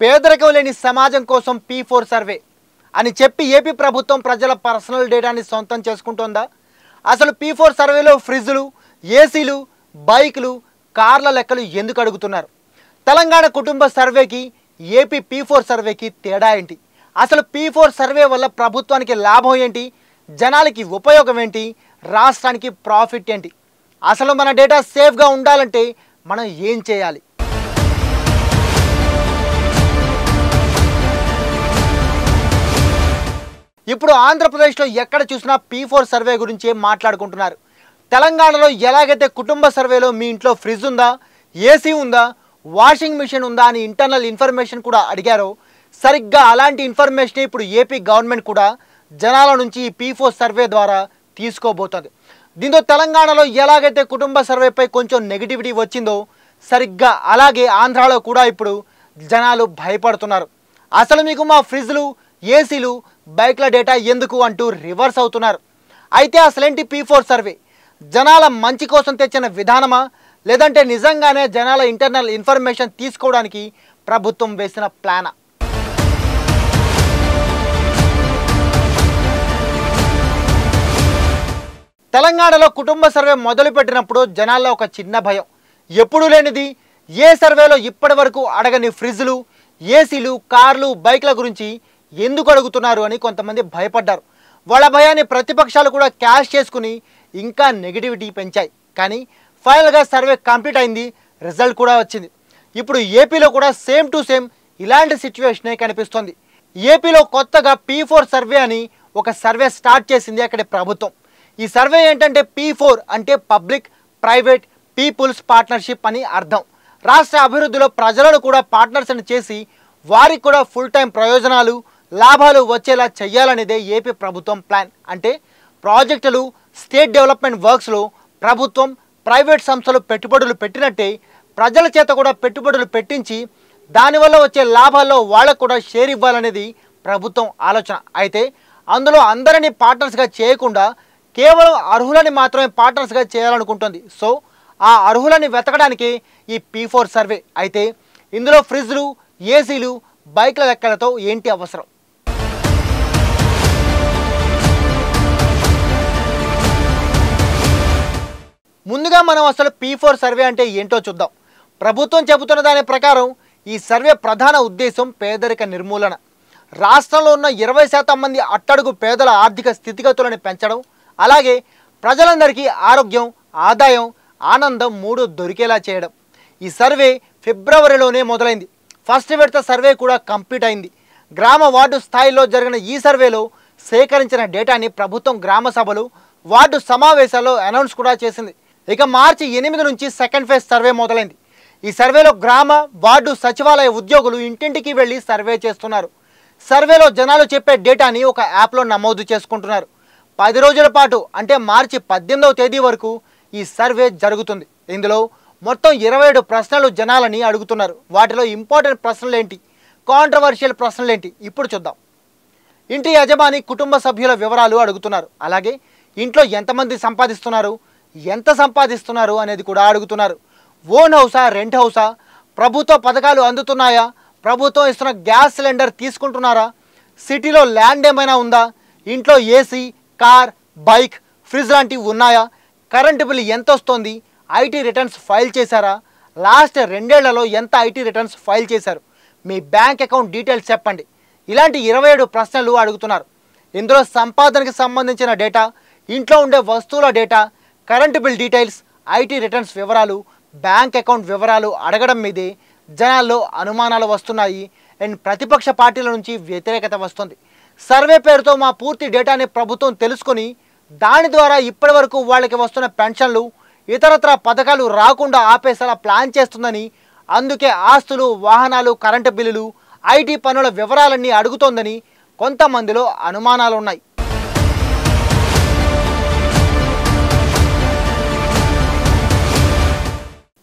పేదరికం లేని సమాజం కోసం P4 సర్వే అని చెప్పి ఏపీ ప్రభుత్వం ప్రజల పర్సనల్ డేటాని సొంతం చేసుకుంటోందా? అసలు P4 సర్వేలో ఫ్రిడ్జ్లు, ఏసీలు, బైకులు, కార్ల లెక్కలు ఎందుకు అడుగుతున్నారు? తెలంగాణ కుటుంబ సర్వేకి ఏపీ P4 సర్వేకి తేడా ఏంటి? అసలు P4 సర్వే వల్ల ప్రభుత్వానికి లాభం ఏంటి? జనాలకి ఉపయోగం ఏంటి? రాష్ట్రానికి ప్రాఫిట్ ఏంటి? అసలు మన డేటా సేఫ్గా ఉండాలంటే మనం ఏం చేయాలి? ఇప్పుడు ఆంధ్రప్రదేశ్లో ఎక్కడ చూసినా P4 సర్వే గురించి మాట్లాడుకుంటున్నారు. తెలంగాణలో ఎలాగైతే కుటుంబ సర్వేలో మీ ఇంట్లో ఫ్రిడ్జ్ ఉందా, ఏసీ ఉందా, వాషింగ్ మిషన్ ఉందా అని ఇంటర్నల్ ఇన్ఫర్మేషన్ కూడా అడిగారో, సరిగ్గా అలాంటి ఇన్ఫర్మేషన్ ఇప్పుడు ఏపీ గవర్నమెంట్ కూడా జనాల నుంచి ఈ P4 సర్వే ద్వారా తీసుకోబోతోంది. దీంతో తెలంగాణలో ఎలాగైతే కుటుంబ సర్వేపై కొంచెం నెగిటివిటీ వచ్చిందో, సరిగ్గా అలాగే ఆంధ్రాలో కూడా ఇప్పుడు జనాలు భయపడుతున్నారు. అసలు మీకు మా ఫ్రిడ్జ్లు, ఏసీలు, బైక్ల డేటా ఎందుకు అంటూ రివర్స్ అవుతున్నారు. అయితే అసలేంటి P4 సర్వే? జనాల మంచి కోసం తెచ్చిన విధానమా, లేదంటే నిజంగానే జనాల ఇంటర్నల్ ఇన్ఫర్మేషన్ తీసుకోవడానికి ప్రభుత్వం వేసిన ప్లానా? తెలంగాణలో కుటుంబ సర్వే మొదలుపెట్టినప్పుడు జనాల్లో ఒక చిన్న భయం. ఎప్పుడూ లేనిది, ఏ సర్వేలో ఇప్పటి వరకు అడగని ఫ్రిడ్జ్లు, ఏసీలు, కార్లు, బైక్ల గురించి ఎందుకు అడుగుతున్నారు అని కొంతమంది భయపడ్డారు. వాళ్ళ భయాన్ని ప్రతిపక్షాలు కూడా క్యాష్ చేసుకుని ఇంకా నెగిటివిటీ పెంచాయి. కానీ ఫైనల్గా సర్వే కంప్లీట్ అయింది, రిజల్ట్ కూడా వచ్చింది. ఇప్పుడు ఏపీలో కూడా సేమ్ టు సేమ్ ఇలాంటి సిచ్యువేషనే కనిపిస్తుంది. ఏపీలో కొత్తగా P4 సర్వే అని ఒక సర్వే స్టార్ట్ చేసింది అక్కడి ప్రభుత్వం. ఈ సర్వే ఏంటంటే P4 అంటే పబ్లిక్ ప్రైవేట్ పీపుల్స్ పార్ట్నర్షిప్ అని అర్థం. రాష్ట్ర అభివృద్ధిలో ప్రజలను కూడా పార్ట్నర్స్ని చేసి వారికి కూడా ఫుల్ టైం ప్రయోజనాలు, లాభాలు వచ్చేలా చేయాలనేదే ఏపీ ప్రభుత్వం ప్లాన్. అంటే ప్రాజెక్టులు, స్టేట్ డెవలప్మెంట్ వర్క్స్లో ప్రభుత్వం, ప్రైవేట్ సంస్థలు పెట్టుబడులు పెట్టినట్టే ప్రజల చేత కూడా పెట్టుబడులు పెట్టించి దానివల్ల వచ్చే లాభాల్లో వాళ్ళకు కూడా షేర్ ఇవ్వాలనేది ప్రభుత్వం ఆలోచన. అయితే అందులో అందరినీ పార్ట్నర్స్గా చేయకుండా కేవలం అర్హులని మాత్రమే పార్ట్నర్స్గా చేయాలనుకుంటుంది. సో ఆ అర్హులని వెతకడానికి ఈ P4 సర్వే. అయితే ఇందులో ఫ్రిడ్జ్లు, ఏసీలు, బైక్ల లెక్కలతో ఏంటి అవసరం? ముందుగా మనం అసలు P4 సర్వే అంటే ఏంటో చూద్దాం. ప్రభుత్వం చెబుతున్న దాని ప్రకారం ఈ సర్వే ప్రధాన ఉద్దేశం పేదరిక నిర్మూలన. రాష్ట్రంలో ఉన్న 20% మంది అట్టడుగు పేదల ఆర్థిక స్థితిగతులను పెంచడం, అలాగే ప్రజలందరికీ ఆరోగ్యం, ఆదాయం, ఆనందం 3 దొరికేలా చేయడం. ఈ సర్వే ఫిబ్రవరిలోనే మొదలైంది. ఫస్ట్ విడత సర్వే కూడా కంప్లీట్ అయింది. గ్రామ వార్డు స్థాయిలో జరిగిన ఈ సర్వేలో సేకరించిన డేటాని ప్రభుత్వం గ్రామ సభలు, వార్డు సమావేశాల్లో అనౌన్స్ కూడా చేసింది. ఇక మార్చి 8 నుంచి సెకండ్ ఫేజ్ సర్వే మొదలైంది. ఈ సర్వేలో గ్రామ, వార్డు సచివాలయ ఉద్యోగులు ఇంటింటికి వెళ్ళి సర్వే చేస్తున్నారు. సర్వేలో జనాలు చెప్పే డేటాని ఒక యాప్లో నమోదు చేసుకుంటున్నారు. 10 రోజుల పాటు అంటే మార్చి 18వ తేదీ వరకు ఈ సర్వే జరుగుతుంది. ఇందులో మొత్తం 27 ప్రశ్నలు జనాలని అడుగుతున్నారు. వాటిలో ఇంపార్టెంట్ ప్రశ్నలు ఏంటి, కాంట్రవర్షియల్ ప్రశ్నలు ఏంటి ఇప్పుడు చూద్దాం. ఇంటి యజమాని కుటుంబ సభ్యుల వివరాలు అడుగుతున్నారు. అలాగే ఇంట్లో ఎంతమంది సంపాదిస్తున్నారు, ఎంత సంపాదిస్తున్నారు అనేది కూడా అడుగుతున్నారు. ఓన్ హౌసా, రెంట్ హౌసా, ప్రభుత్వ పథకాలు అందుతున్నాయా, ప్రభుత్వం ఇస్తున్న గ్యాస్ సిలిండర్ తీసుకుంటున్నారా, సిటీలో ల్యాండ్ ఏమైనా ఉందా, ఇంట్లో ఏసీ, కార్, బైక్, ఫ్రిడ్జ్ లాంటివి ఉన్నాయా, కరెంటు బిల్ ఎంత వస్తుంది, ఐటీ రిటర్న్స్ ఫైల్ చేశారా, లాస్ట్ 2 ఏళ్లలో ఎంత ఐటీ రిటర్న్స్ ఫైల్ చేశారు, మీ బ్యాంక్ అకౌంట్ డీటెయిల్స్ చెప్పండి. ఇలాంటి 27 ప్రశ్నలు అడుగుతున్నారు. ఇందులో సంపాదనకి సంబంధించిన డేటా, ఇంట్లో ఉండే వస్తువుల data, current bill details, IT returns వివరాలు, బ్యాంక్ అకౌంట్ వివరాలు అడగడం మీదే జనాల్లో అనుమానాలు వస్తున్నాయి. అండ్ ప్రతిపక్ష పార్టీల నుంచి వ్యతిరేకత వస్తుంది. సర్వే పేరుతో మా పూర్తి డేటాని ప్రభుత్వం తెలుసుకొని దాని ద్వారా ఇప్పటి వరకు వాళ్ళకి వస్తున్న పెన్షన్లు, ఇతరత్ర పథకాలు రాకుండా ఆపేసేలా ప్లాన్ చేస్తుందని, అందుకే ఆస్తులు, వాహనాలు, కరెంటు బిల్లులు, ఐటీ పనుల వివరాలన్నీ అడుగుతోందని కొంతమందిలో అనుమానాలు ఉన్నాయి.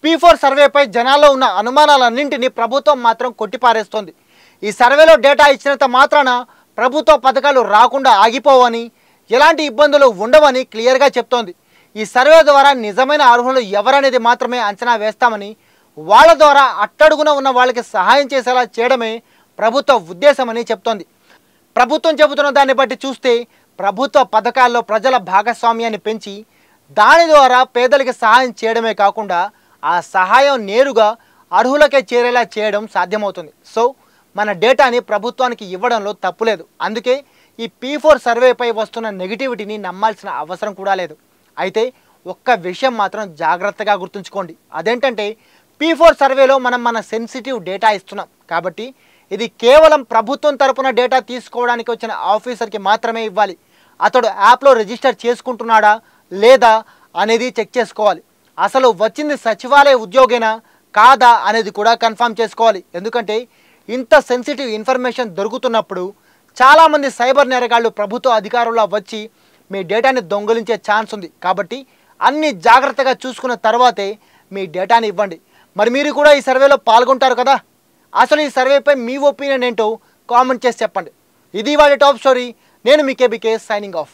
P4 సర్వేపై జనాల్లో ఉన్న అనుమానాలన్నింటినీ ప్రభుత్వం మాత్రం కొట్టిపారేస్తోంది. ఈ సర్వేలో డేటా ఇచ్చినంత మాత్రాన ప్రభుత్వ పథకాలు రాకుండా ఆగిపోవని, ఎలాంటి ఇబ్బందులు ఉండవని క్లియర్గా చెప్తోంది. ఈ సర్వే ద్వారా నిజమైన అర్హులు ఎవరనేది మాత్రమే అంచనా వేస్తామని వాళ్ళ ద్వారా అట్టడుగున ఉన్న వాళ్ళకి సహాయం చేసేలా చేయడమే ప్రభుత్వ ఉద్దేశమని చెప్తోంది. ప్రభుత్వం చెబుతున్న దాన్ని బట్టి చూస్తే ప్రభుత్వ పథకాల్లో ప్రజల భాగస్వామ్యాన్ని పెంచి దాని ద్వారా పేదలకి సహాయం చేయడమే కాకుండా ఆ సహాయం నేరుగా అర్హులకే చేరేలా చేయడం సాధ్యమవుతుంది. సో మన డేటాని ప్రభుత్వానికి ఇవ్వడంలో తప్పులేదు. అందుకే ఈ P4 సర్వేపై వస్తున్న నెగిటివిటీని నమ్మాల్సిన అవసరం కూడా లేదు. అయితే ఒక్క విషయం మాత్రం జాగ్రత్తగా గుర్తుంచుకోండి. అదేంటంటే P4 సర్వేలో మనం మన సెన్సిటివ్ డేటా ఇస్తున్నాం కాబట్టి ఇది కేవలం ప్రభుత్వం తరపున డేటా తీసుకోవడానికి వచ్చిన ఆఫీసర్కి మాత్రమే ఇవ్వాలి. అతడు యాప్లో రిజిస్టర్ చేసుకుంటున్నాడా లేదా అనేది చెక్ చేసుకోవాలి. అసలు వచ్చింది సచివాలయ ఉద్యోగేనా కాదా అనేది కూడా కన్ఫర్మ్ చేసుకోవాలి. ఎందుకంటే ఇంత సెన్సిటివ్ ఇన్ఫర్మేషన్ దొరుకుతున్నప్పుడు చాలామంది సైబర్ నేరగాళ్ళు ప్రభుత్వ అధికారుల్లో వచ్చి మీ డేటాని దొంగిలించే ఛాన్స్ ఉంది. కాబట్టి అన్ని జాగ్రత్తగా చూసుకున్న తర్వాతే మీ డేటాని ఇవ్వండి. మరి మీరు కూడా ఈ సర్వేలో పాల్గొంటారు కదా. అసలు ఈ సర్వేపై మీ ఒపీనియన్ ఏంటో కామెంట్ చేసి చెప్పండి. ఇది వాళ్ళ టాప్ స్టోరీ. నేను మీ కేబీకే సైనింగ్ ఆఫ్.